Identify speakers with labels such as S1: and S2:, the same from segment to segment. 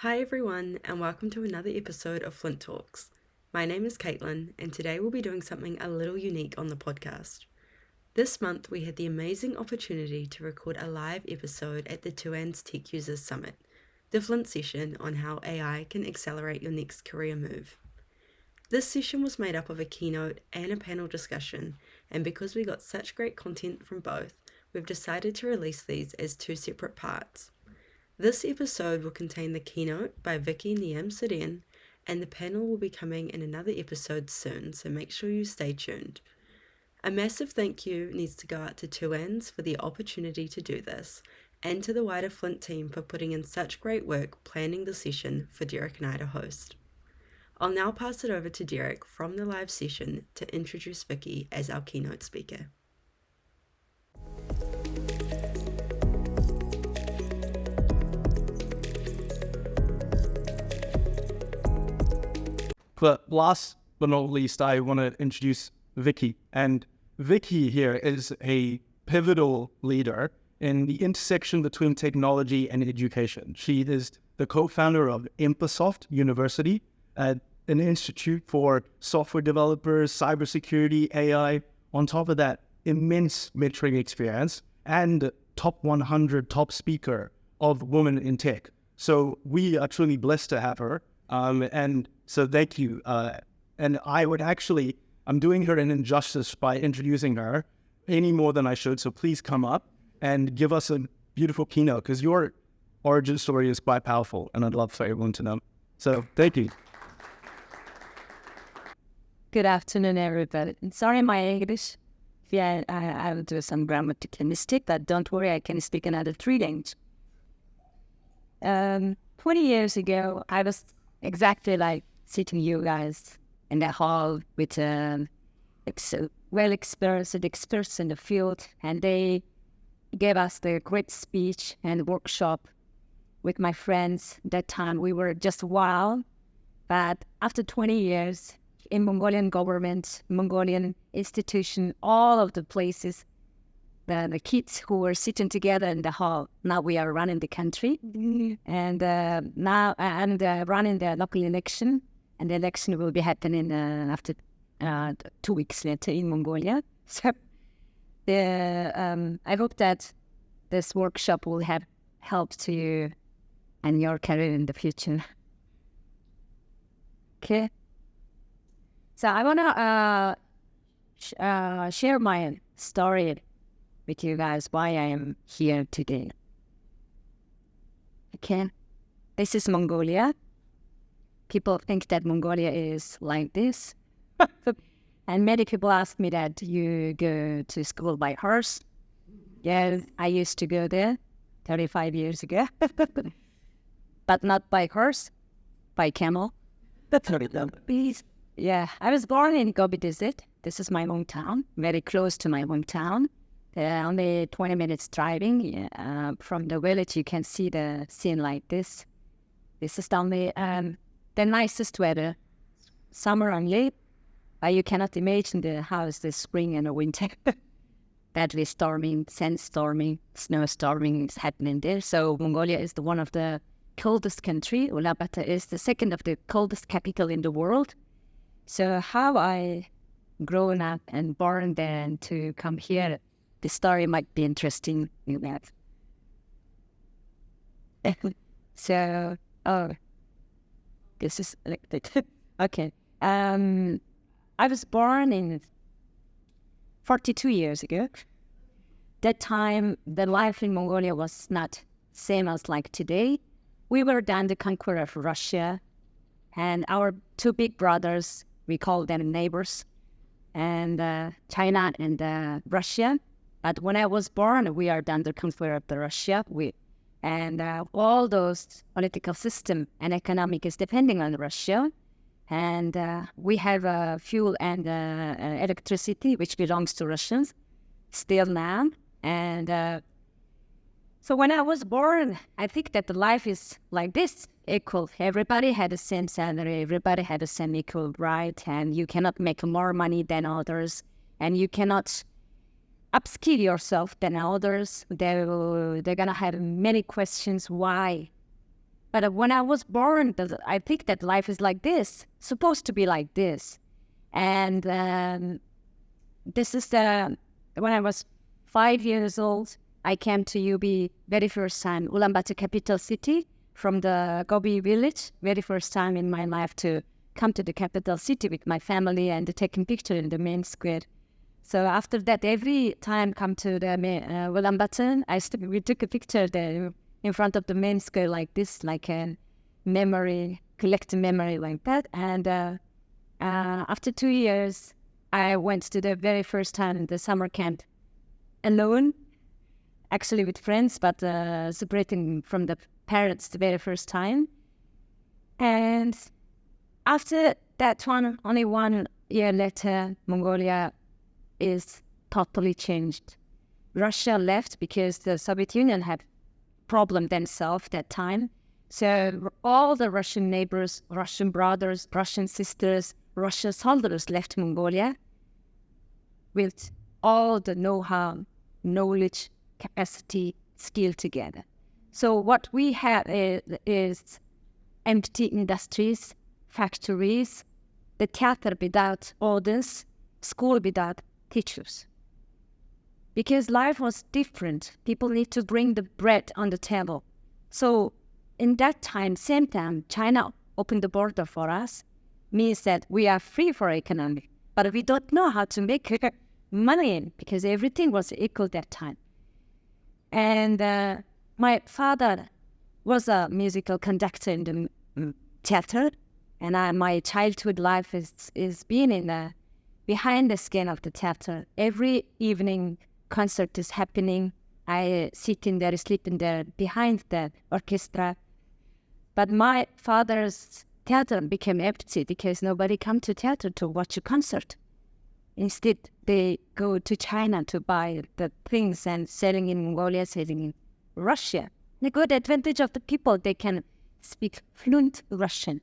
S1: Hi everyone, and welcome to another episode of FLINT Talks. My name is Caitlin, and today we'll be doing something a little unique on the podcast. This month we had the amazing opportunity to record a live episode at the TUANZ Tech Users Summit, the FLINT session on how AI can accelerate your next career move. This session was made up of a keynote and a panel discussion, and because we got such great content from both, we've decided to release these as two separate parts. This episode will contain the keynote by Vicky Nyamsuren, and the panel will be coming in another episode soon, so make sure you stay tuned. A massive thank you needs to go out to TUANZ for the opportunity to do this, and to the wider FLINT team for putting in such great work planning the session for Derek and I to host. I'll now pass it over to Derek from the live session to introduce Vicky as our keynote speaker.
S2: But last but not least, I want to introduce Vicky. And Vicky here is a pivotal leader in the intersection between technology and education. She is the co-founder of Empasoft University, an institute for software developers, cybersecurity, AI. On top of that, immense mentoring experience and top 100 top speaker of women in tech. So we are truly blessed to have her. And so thank you. And I'm doing her an injustice by introducing her any more than I should. So please come up and give us a beautiful keynote, because your origin story is quite powerful and I'd love for everyone to know. So thank you.
S3: Good afternoon, everybody. Sorry, my English. Yeah, I will do some grammatical mistake, but don't worry, I can speak another 3 languages. 20 years ago, I was exactly like sitting you guys in the hall with well-experienced experts in the field, and they gave us the great speech and workshop with my friends. That time we were just wow. But after 20 years, in Mongolian government, Mongolian institution, all of the places, the kids who were sitting together in the hall, now we are running the country. And now I'm running the local election, and the election will be happening after 2 weeks later in Mongolia. So I hope that this workshop will have helped to you and your career in the future. Okay. So I want to share my story with you guys, why I am here today. Okay, this is Mongolia. People think that Mongolia is like this. And many people ask me that you go to school by horse. Yeah, I used to go there 35 years ago. But not by horse, by camel. Please. Yeah, I was born in Gobi Desert. This is my hometown, very close to my hometown. Only 20 minutes driving from the village. You can see the scene like this. This is only the nicest weather, summer only. You cannot imagine how is the spring and the winter. Badly storming, sandstorming, snowstorming is happening there. So Mongolia is one of the coldest country. Ulaanbaatar is the second of the coldest capital in the world. So how I grown up and born there and to come here, the story might be interesting in that. So, this is like that. Okay. I was born in 42 years ago. That time, the life in Mongolia was not same as like today. We were then the conqueror of Russia, and our two big brothers, we call them neighbors, and China and Russia. But when I was born, we are then the conqueror of the Russia. And all those political system and economic is depending on Russia. And we have fuel and electricity, which belongs to Russians still now. And so when I was born, I think that the life is like this, equal. Everybody had the same salary. Everybody had the same equal right. And you cannot make more money than others. And you cannot upskill yourself than others. They're going to have many questions why But when I was born, I think that life is like this, supposed to be like this. And this is when I was 5 years old, I came to UB very first time, Ulaanbaatar capital city, from the Gobi village, very first time in my life to come to the capital city with my family and taking picture in the main square. So after that, every time come to the Ulaanbaatar, we took a picture there in front of the main square like this, like a memory, collective memory like that. And after 2 years, I went to the very first time in the summer camp alone, actually with friends, but separating from the parents the very first time. And after that one, only 1 year later, Mongolia is totally changed. Russia left because the Soviet Union had problem themselves that time. So all the Russian neighbors, Russian brothers, Russian sisters, Russian soldiers left Mongolia with all the know-how, knowledge, capacity, skill together. So what we have is empty industries, factories, the theater without audience, school without teachers. Because life was different. People need to bring the bread on the table. So in that time, same time, China opened the border for us, means that we are free for economy, but we don't know how to make money because everything was equal that time. And my father was a musical conductor in the theater, and my childhood life is being in the behind the skin of the theater. Every evening, concert is happening. I sit in there, sleeping there behind the orchestra. But my father's theater became empty because nobody come to theater to watch a concert. Instead, they go to China to buy the things and selling in Mongolia, selling in Russia. The good advantage of the people, they can speak fluent Russian.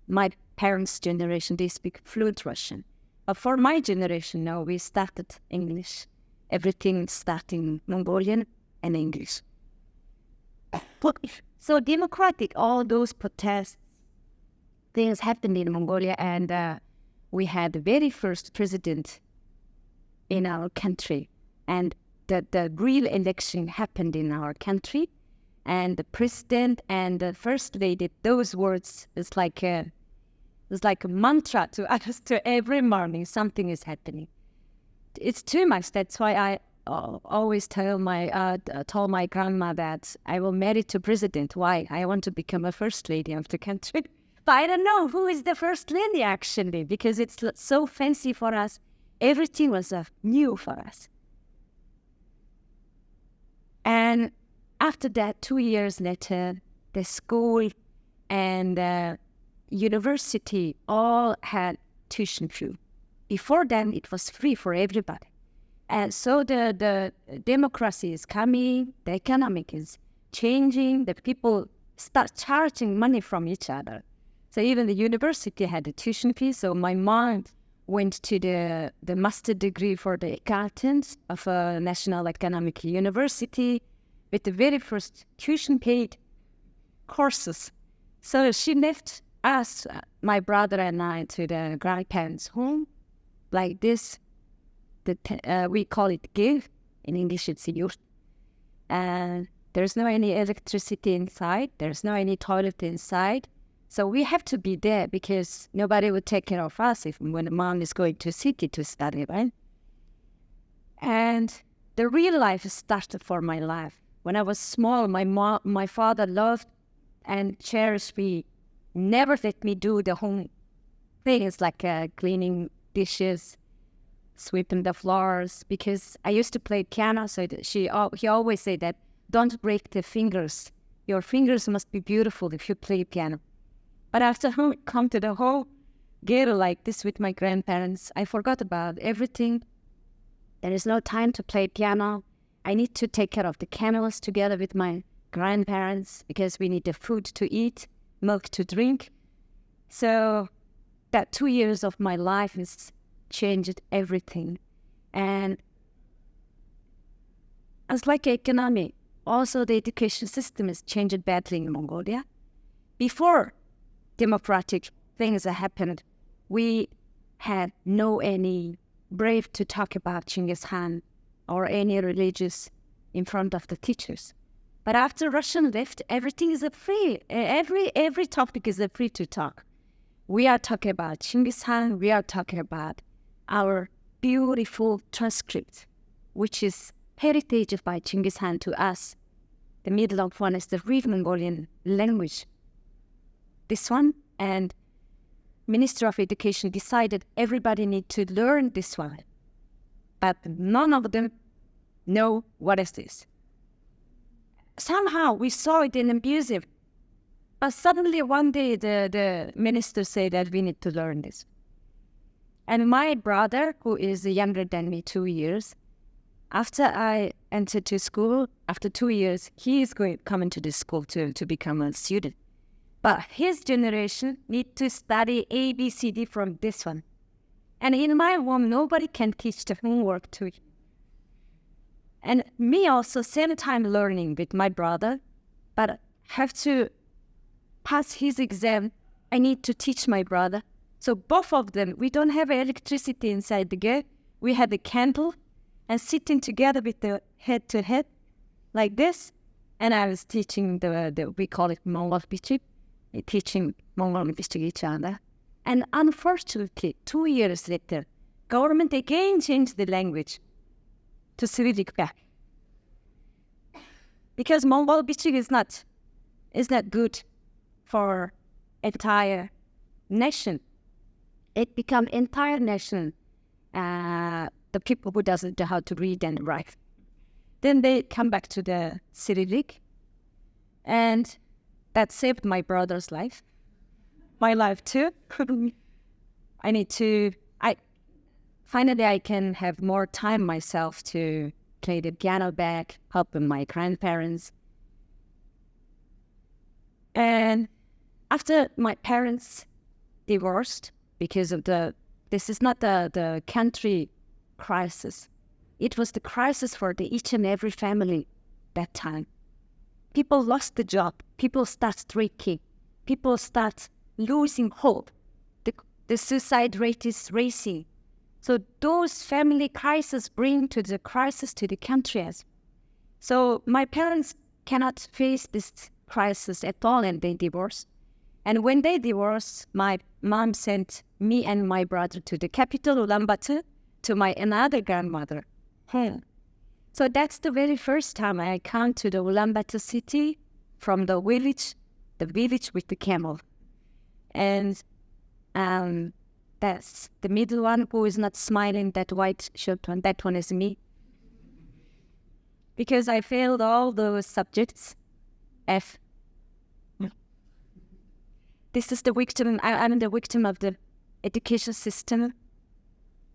S3: My parents' generation, they speak fluent Russian. But for my generation now, we started English. Everything starting Mongolian and English. So democratic, all those protests, things happened in Mongolia, and we had the very first president in our country. And the real election happened in our country. And the president and the first lady, those words, it's like a mantra to us to every morning, something is happening. It's too much. That's why I always told my grandma that I will marry to president. Why? I want to become a first lady of the country. But I don't know who is the first lady actually, because it's so fancy for us. Everything was new for us. And after that, 2 years later, the school and university all had tuition fee. Before then, it was free for everybody. And so the democracy is coming, the economic is changing, the people start charging money from each other. So even the university had a tuition fee. So my mom went to the master degree for the accountants of a national economic university with the very first tuition paid courses. So she left us, my brother and I, to the grandparents' home like this. We call it give. In English, it's yurt. And there's no any electricity inside. There's no any toilet inside. So we have to be there because nobody would take care of us when mom is going to city to study, right? And the real life started for my life. When I was small, my father loved and cherished me. Never let me do the home things like cleaning dishes, sweeping the floors, because I used to play piano. So he always said that don't break the fingers. Your fingers must be beautiful if you play piano. But after I come to the whole ghetto like this with my grandparents, I forgot about everything. There is no time to play piano. I need to take care of the camels together with my grandparents because we need the food to eat, milk to drink. So that 2 years of my life has changed everything. And it's like economy. Also, the education system has changed badly in Mongolia. before democratic things happened, we had no any brave to talk about Genghis Khan or any religious in front of the teachers. But after Russian left, everything is free. Every topic is free to talk. We are talking about Genghis Khan. We are talking about our beautiful transcript, which is heritage by Genghis Khan to us. The middle of one is the real Mongolian language. This one, and Minister of Education decided everybody need to learn this one. But none of them know what is this. Somehow we saw it in the museum. But suddenly one day the minister said that we need to learn this. And my brother, who is younger than me 2 years, after I entered to school, after 2 years, he is coming to this school to become a student. But his generation need to study A, B, C, D from this one. And in my home, nobody can teach the homework to him. And me also, same time learning with my brother, but have to pass his exam. I need to teach my brother. So both of them, we don't have electricity inside the gate. We had a candle and sitting together with the head to head like this. And I was teaching we call it Mongol Bichik, teaching Mongol Bichik each other. And unfortunately, 2 years later, government again changed the language to Cyrillic back. Because Mongol Bichik is not good for entire nation. It become entire nation, the people who doesn't know how to read and write. Then they come back to the Cyrillic, and that saved my brother's life, my life too. Finally I can have more time myself to play the piano back, helping my grandparents. And after my parents divorced, because of this is not the country crisis. It was the crisis for each and every family that time. People lost the job. People start streaking. People start losing hope. The suicide rate is rising. So those family crises bring to the crisis to the country. So my parents cannot face this crisis at all, and they divorced. And when they divorced, my mom sent me and my brother to the capital, Ulaanbaatar, to my another grandmother home. So that's the very first time I come to the Ulaanbaatar city from the village with the camel. And that's the middle one who is not smiling, that white shirt one, that one is me. Because I failed all those subjects, F. This is the victim, I'm the victim of the education system,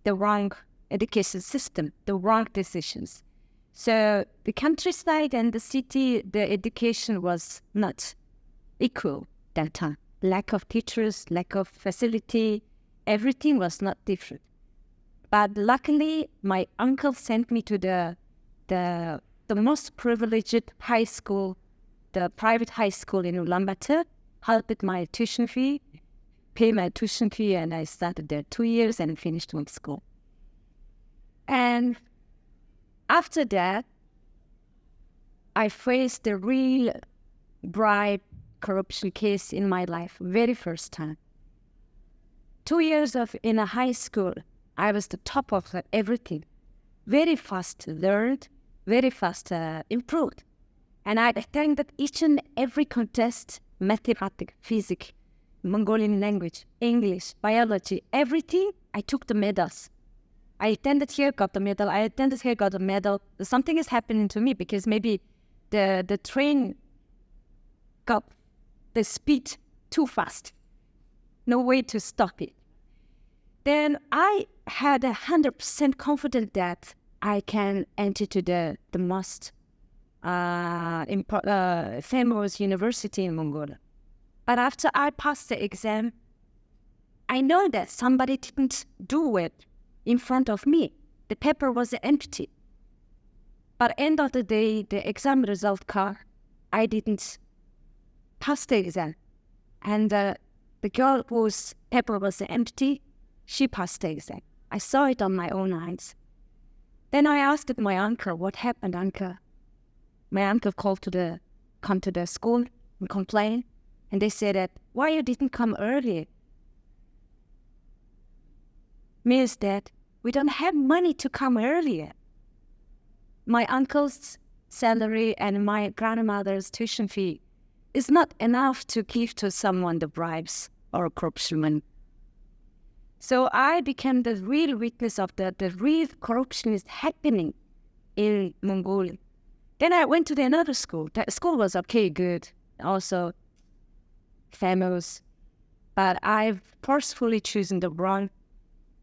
S3: the wrong education system, the wrong decisions. So the countryside and the city, the education was not equal that time. Lack of teachers, lack of facility, everything was not different. But luckily, my uncle sent me to the most privileged high school, the private high school in Ulaanbaatar, helped with my tuition fee, pay my tuition fee, and I started there 2 years and finished with school. And after that, I faced the real bribe corruption case in my life, very first time. 2 years in a high school, I was the top of everything. Very fast learned, very fast improved. And I attended each and every contest, mathematics, physics, Mongolian language, English, biology, everything, I took the medals. I attended here, got the medal. I attended here, got a medal. Something is happening to me because maybe the train got the speed too fast. No way to stop it. Then I had 100% confidence that I can enter to the most famous university in Mongolia. But after I passed the exam, I know that somebody didn't do it in front of me. The paper was empty. But end of the day, the exam result card, I didn't pass the exam. And the girl whose paper was empty, she passed the exam. I saw it on my own eyes. Then I asked my uncle, what happened, uncle? My uncle called come to the school and complained. And they said that, why you didn't come early? Means that we don't have money to come earlier. My uncle's salary and my grandmother's tuition fee is not enough to give to someone the bribes or corruption. So I became the real witness of the real corruption is happening in Mongolia. Then I went to another school. That school was okay, good, also famous. But I've forcefully chosen the wrong.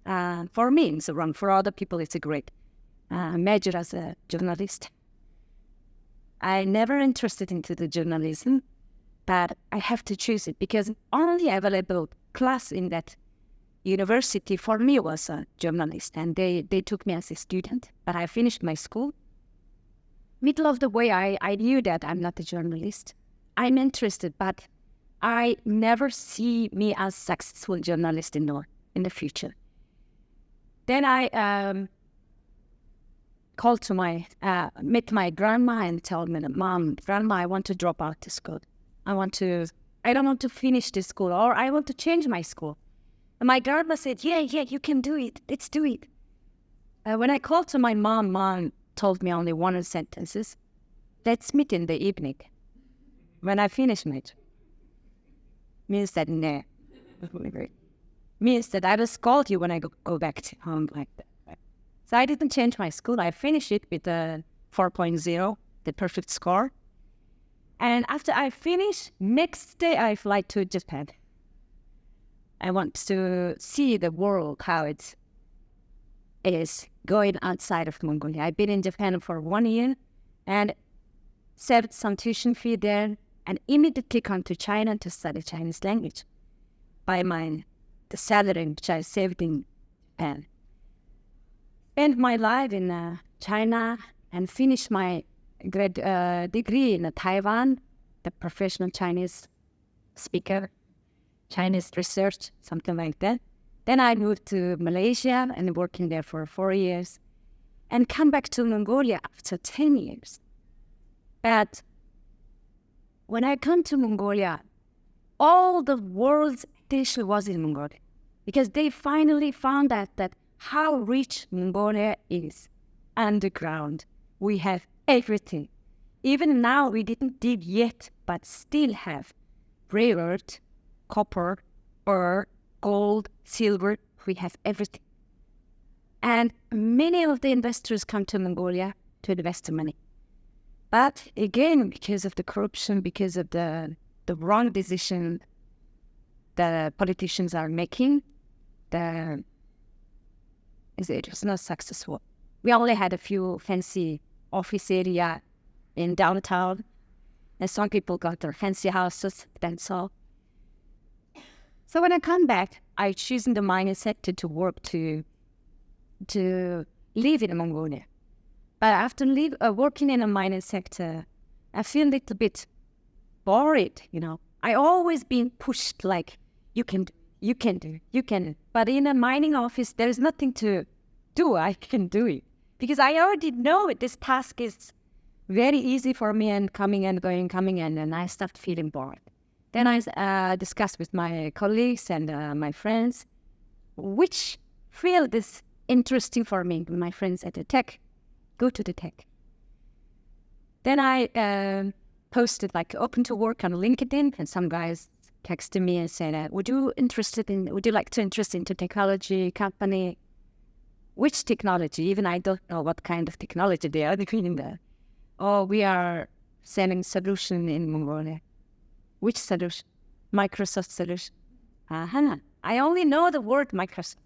S3: For me, it's wrong. For other people, it's a great major as a journalist. I never interested into the journalism, but I have to choose it because only available class in that university for me was a journalist, and they took me as a student. But I finished my school. Middle of the way, I knew that I'm not a journalist. I'm interested, but I never see me as successful journalist in the future. Then I called to met my grandma and told me, Mom, Grandma, I want to drop out the school. I don't want to finish this school, or I want to change my school. And my grandma said, yeah, you can do it. Let's do it. When I called to my mom told me only one sentence. Let's meet in the evening. When I finish my job. Means that, no. Means that I will scold you when I go back to home like that. Right? So I didn't change my school. I finished it with a 4.0, the perfect score. And after I finish, next day I fly to Japan. I want to see the world, how it is going outside of Mongolia. I've been in Japan for 1 year and saved some tuition fee there and immediately come to China to study Chinese language by the salary which I saved in Japan. Spent my life in China and finished my degree in Taiwan, the professional Chinese speaker, Chinese research, something like that. Then I moved to Malaysia and working there for 4 years and come back to Mongolia after 10 years. But when I come to Mongolia, all the world's attention was in Mongolia because they finally found out that how rich Mongolia is underground. We have everything. Even now, we didn't dig yet, but still have rare earth, copper, ore, gold, silver. We have everything. And many of the investors come to Mongolia to invest money. But again, because of the corruption, because of the wrong decision the politicians are making, it was not successful. We only had a few fancy office area in downtown, and some people got their fancy houses, that's all. So when I come back, I choose in the mining sector to work to live in Mongolia. But after working in the mining sector, I feel a little bit bored, I always been pushed like, you can do. But in a mining office, there is nothing to do. I can do it. Because I already know it. This task is very easy for me and coming and going, and I started feeling bored. Then I discussed with my colleagues and my friends, which field is interesting for me. My friends at the tech, go to the tech. Then I posted open to work on LinkedIn, and some guys texted me and said, would you like to interest into technology company? Which technology? Even I don't know what kind of technology they are doing there. Oh, we are selling solution in Mongolia. Which solution? Microsoft solution. I only know the word Microsoft.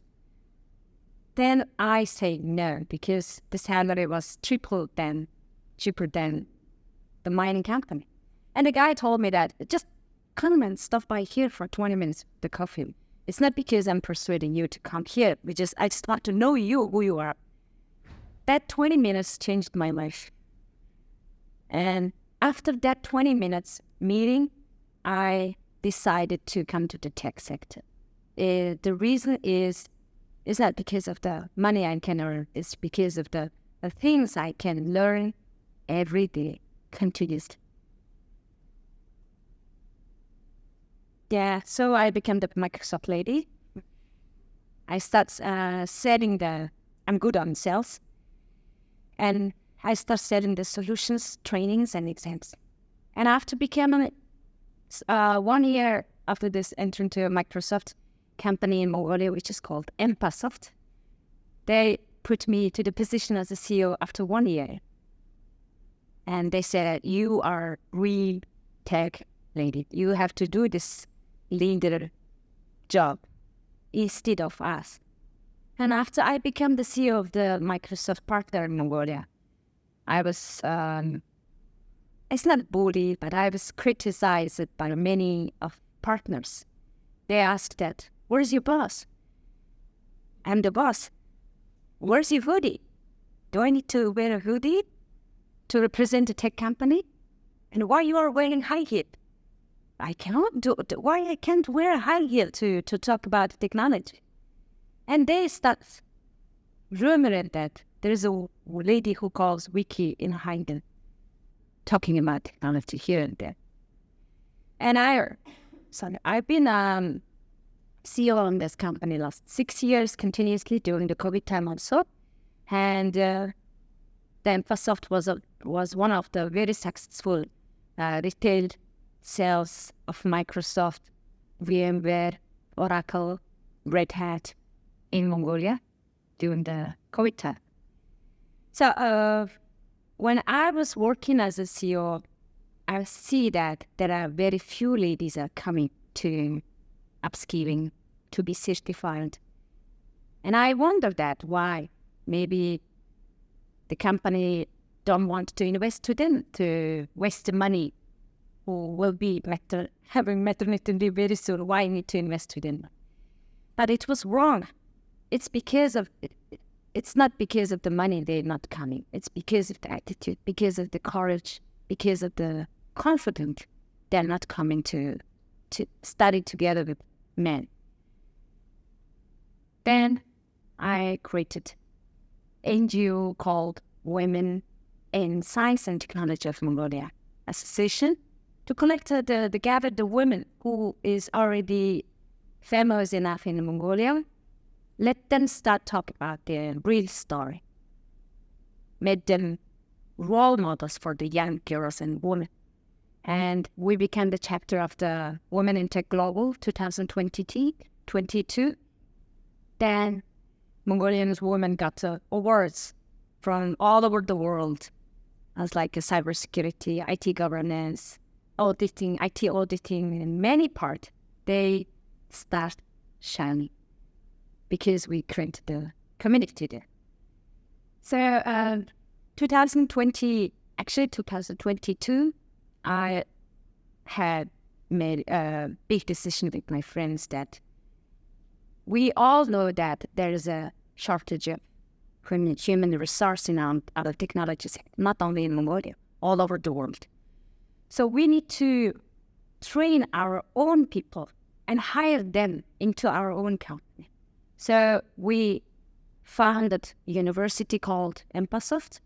S3: Then I say no, because the salary was cheaper than the mining company. And the guy told me that just come and stop by here for 20 minutes, the coffee. It's not because I'm persuading you to come here. I just want to know you, who you are. That 20 minutes changed my life. And after that 20 minutes meeting, I decided to come to the tech sector. The reason is not because of the money I can earn. It's because of the things I can learn every day, continuously. Yeah, so I became the Microsoft lady. I start I'm good on sales. And I start selling the solutions, trainings, and exams. And after becoming 1 year after this, entering to a Microsoft company in Mongolia, which is called Empasoft, they put me to the position as a CEO after 1 year. And they said, you are real tech lady. You have to do this leader job instead of us. And after I became the CEO of the Microsoft partner in Mongolia, I was, it's not bullied, but I was criticized by many of partners. They asked that, where's your boss? I'm the boss. Where's your hoodie? Do I need to wear a hoodie to represent a tech company? And why you are wearing high heel? I cannot do it. Why I can't wear a high heel to talk about technology? And they start rumoring that there is a lady who calls Vicky in high heel talking about technology here and there. And I've been CEO on this company last 6 years continuously during the COVID time also. And the Empasoft was one of the very successful retail sales of Microsoft, VMware, Oracle, Red Hat in Mongolia during the COVID time. So when I was working as a CEO, I see that there are very few ladies are coming to upskilling, to be certified. And I wonder that why. Maybe the company don't want to invest to them, to waste the money, who will be having maternity leave very soon. Why need to invest to them? But it was wrong. It's not because of the money they're not coming. It's because of the attitude, because of the courage, because of the confidence they're not coming to study together with men. Then I created an NGO called Women in Science and Technology of Mongolia Association to collect gather the women who is already famous enough in Mongolia. Let them start talking about their real story. Made them role models for the young girls and women. And we became the chapter of the Women in Tech Global 2022. Then Mongolian women got awards from all over the world as like a cybersecurity, IT governance, auditing, IT auditing, in many parts. They start shining because we created the community there. So 2022, I had made a big decision with my friends that we all know that there is a shortage of human resource in our technology sector, not only in Mongolia, all over the world. So we need to train our own people and hire them into our own company. So we founded a university called Empasoft.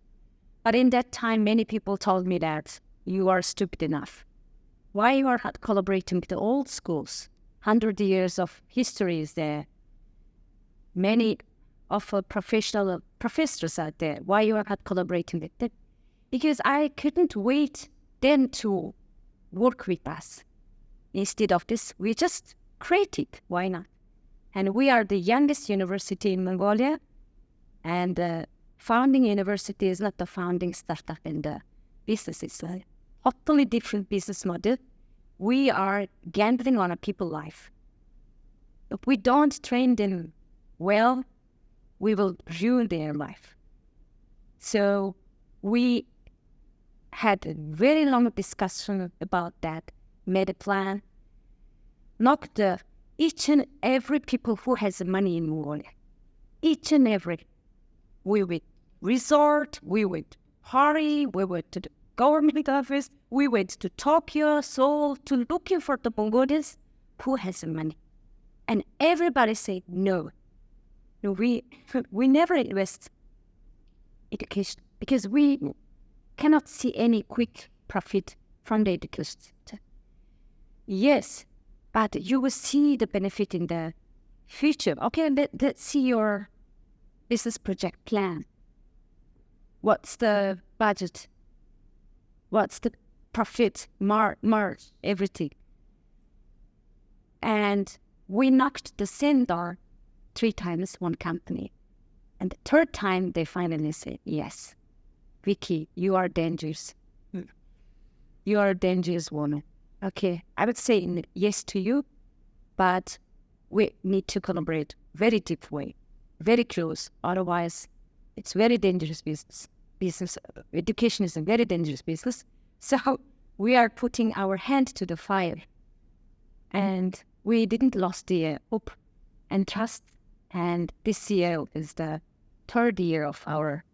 S3: But in that time, many people told me that you are stupid enough. Why you are not collaborating with the old schools? 100 years of history is there. Many of professional professors out there. Why you are not collaborating with them? Because I couldn't wait them to work with us. Instead of this, we just create it. Why not? And we are the youngest university in Mongolia. And the founding university is not the founding startup in the business. It's a totally different business model. We are gambling on a people's life. If we don't train them well, we will ruin their life. So we had a very long discussion about that, made a plan, knocked each and every people who has money in Mongolia, each and every. We would resort, we would party, we would government office. We went to Tokyo, Seoul, to looking for the Mongolians who has the money. And everybody said no. No, we never invest education because we cannot see any quick profit from the education sector. Yes, but you will see the benefit in the future. Okay, let's see your business project plan. What's the budget? What's the profit, margin, everything? And we knocked the same door 3 times, one company. And the 3rd time, they finally said, yes, Vicky, you are dangerous. You are a dangerous woman. Okay, I would say yes to you, but we need to collaborate very deep way, very close. Otherwise, it's very dangerous business. Education is a very dangerous business. So we are putting our hand to the fire. And we didn't lose the hope and trust. And this year is the 3rd year of our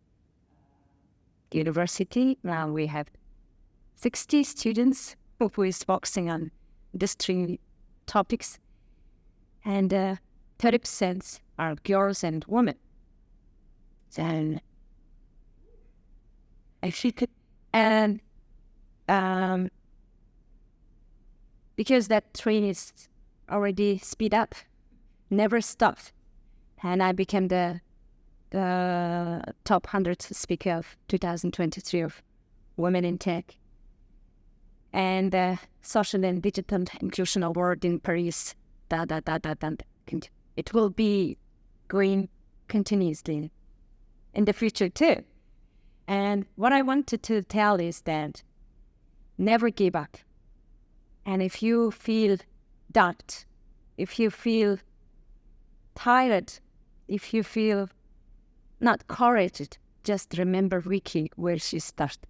S3: university. Now we have 60 students who is focusing on these 3 topics. And 30% are girls and women. And because that train is already speed up, never stopped. And I became the top 100 speaker of 2023 of Women in Tech. And the Social and Digital Inclusion Award in Paris. It will be going continuously in the future too. And what I wanted to tell is that never give up. And if you feel doubt, if you feel tired, if you feel not encouraged, just remember Vicky where she started.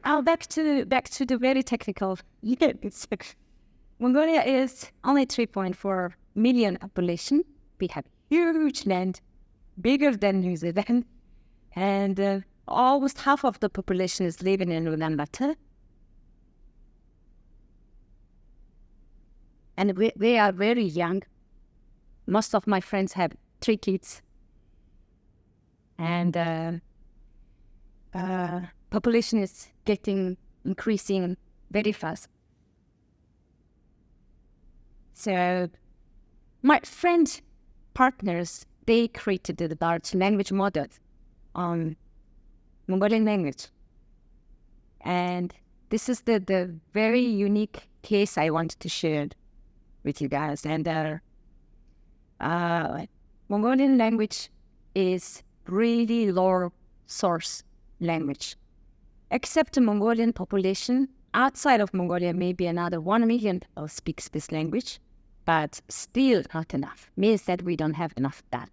S3: Back to the very technical. Mongolia is only 3.4 million population. We have huge land, bigger than New Zealand, and almost half of the population is living in Ulaanbaatar. And we are very young. Most of my friends have 3 kids. And population is increasing very fast. So my friend partners, they created the large language model on Mongolian language. And this is the very unique case I wanted to share with you guys. And Mongolian language is really low source language. Except the Mongolian population, outside of Mongolia, maybe another 1 million people speaks this language, but still not enough. Means that we don't have enough data.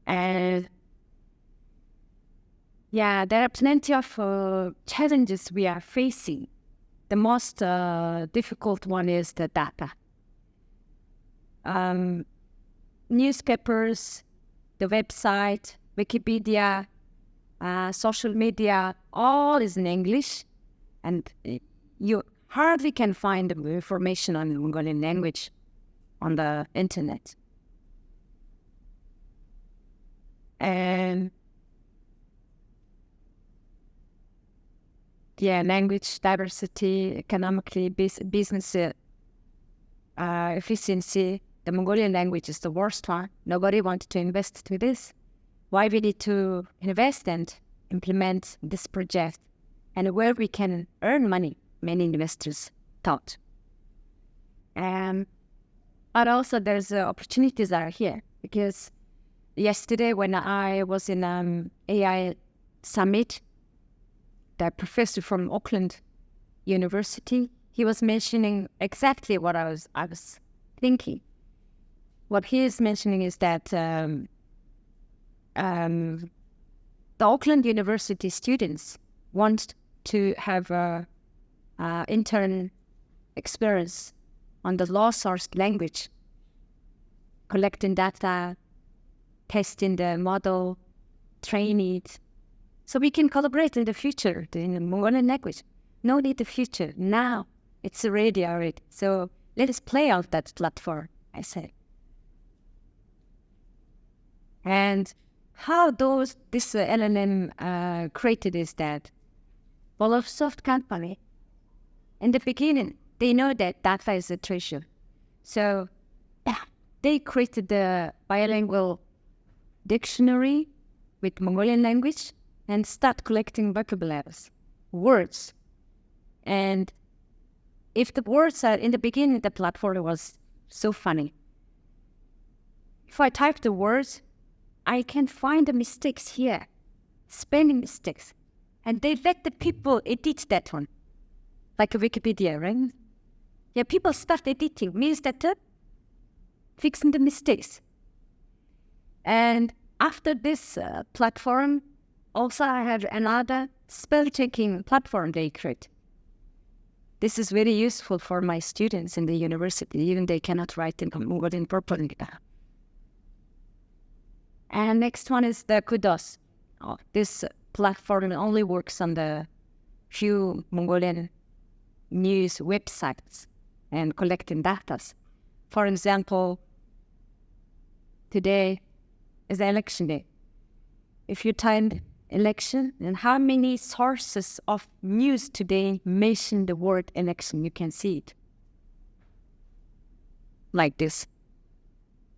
S3: And yeah, there are plenty of challenges we are facing. The most difficult one is the data. Newspapers, the website, Wikipedia, social media, all is in English, and you hardly can find information on the Mongolian language on the internet. And yeah, language diversity, economically, business efficiency. The Mongolian language is the worst one. Nobody wants to invest to this. Why we need to invest and implement this project, and where we can earn money, many investors thought. But also there's opportunities that are here, because yesterday when I was in AI Summit, the professor from Auckland University, he was mentioning exactly what I was thinking. What he is mentioning is that the Auckland University students want to have intern experience on the law source language, collecting data, testing the model, train it, so we can collaborate in the future in the Mongolian language. No need the future, now. It's already. So let us play out that platform, I said. And how this LLM created is that Volsoft company, in the beginning, they know that data is a treasure. So they created the bilingual dictionary with Mongolian language and start collecting vocabularies, words. And if the words are in the beginning, the platform was so funny. If I type the words, I can find the mistakes here, spelling mistakes. And they let the people edit that one, like a Wikipedia, right? Yeah, people start editing, means that fixing the mistakes. And after this platform, also I have another spell-checking platform they create. This is very useful for my students in the university, even they cannot write in Mongolian properly. And next one is the Kudos. This platform only works on the few Mongolian news websites and collecting data. For example, today is the election day. If you type election and how many sources of news today mention the word election, you can see it like this.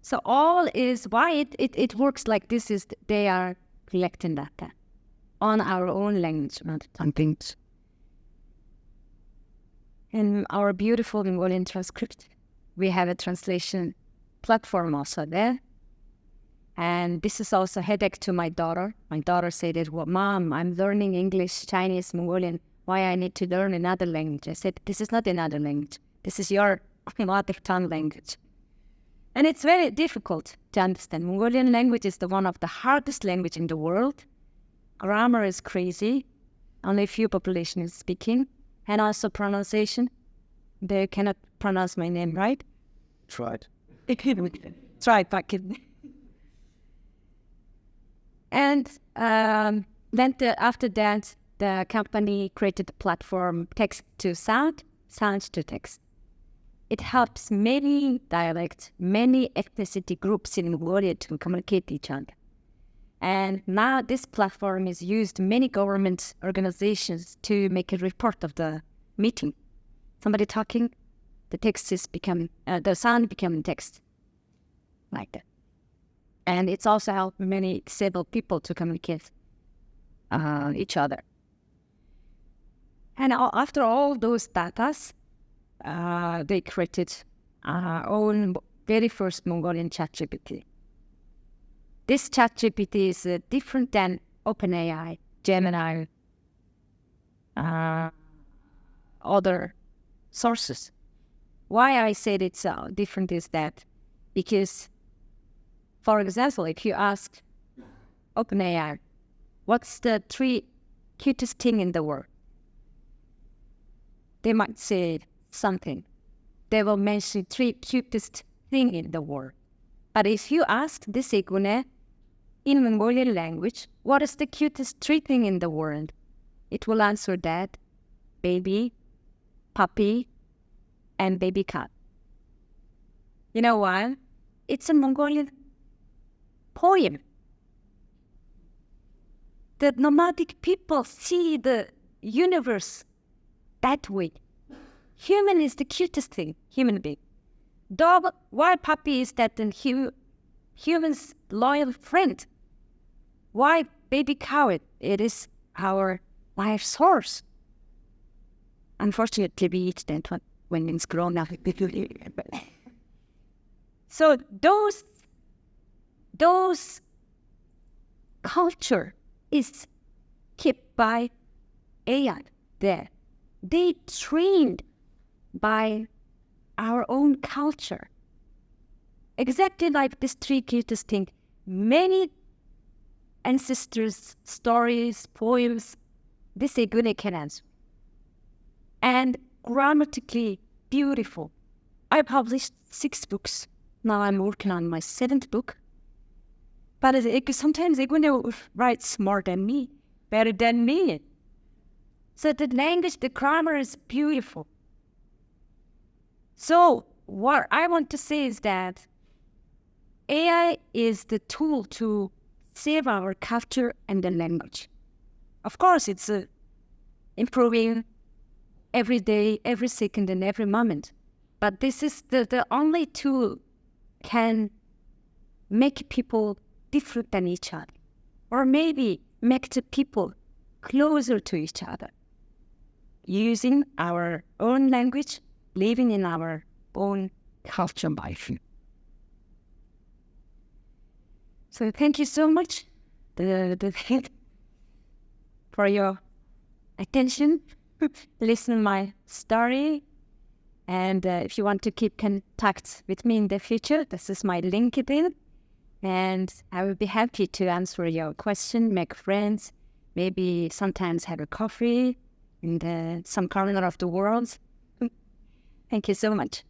S3: So all is why it works like this is they are collecting data on our own language, not something. In our beautiful Mongolian transcript, we have a translation platform also there. And this is also a headache to my daughter. My daughter said that, well, Mom, I'm learning English, Chinese, Mongolian. Why I need to learn another language? I said, this is not another language. This is your mother tongue language. And it's very difficult to understand. Mongolian language is one of the hardest language in the world. Grammar is crazy. Only a few population is speaking. And also pronunciation. They cannot pronounce my name, right?
S2: Tried.
S3: Tried back in. And then after that, the company created a platform, text to sound, sound to text. It helps many dialects, many ethnicity groups in Mongolia to communicate each other. And now this platform is used in many government organizations to make a report of the meeting. Somebody talking, the text is the sound becoming text, like that. And it's also helped many disabled people to communicate each other. And after all those datas, they created our own very first Mongolian ChatGPT. This ChatGPT is different than OpenAI, Gemini, other sources. Why I said it's different is that because, for example, if you ask OpenAI, what's the 3 cutest thing in the world? They might say something. They will mention 3 cutest thing in the world. But if you ask this Igune in Mongolian language, what is the cutest 3 thing in the world? It will answer that baby, puppy, and baby cat. You know why? It's a Mongolian poem. The nomadic people see the universe that way. Human is the cutest thing, human being. Dog, why puppy is that an human's loyal friend? Why baby cow? It is our life source. Unfortunately, we eat that one when it's grown up. So those culture is kept by AI there. They trained by our own culture. Exactly like this 3 cutest thing. Many ancestors' stories, poems, this Igune can answer. And grammatically beautiful. I published 6 books. Now I'm working on my 7th book. But sometimes Iguana writes more than me, better than me. So the language, the grammar is beautiful. So what I want to say is that AI is the tool to save our culture and the language. Of course, it's improving every day, every second, and every moment. But this is the only tool can make people different than each other, or maybe make the people closer to each other, using our own language, living in our own culture life. So thank you so much for your attention, listen to my story. And if you want to keep contact with me in the future, this is my LinkedIn. And I will be happy to answer your question, make friends, maybe sometimes have a coffee in some corner of the world. Thank you so much.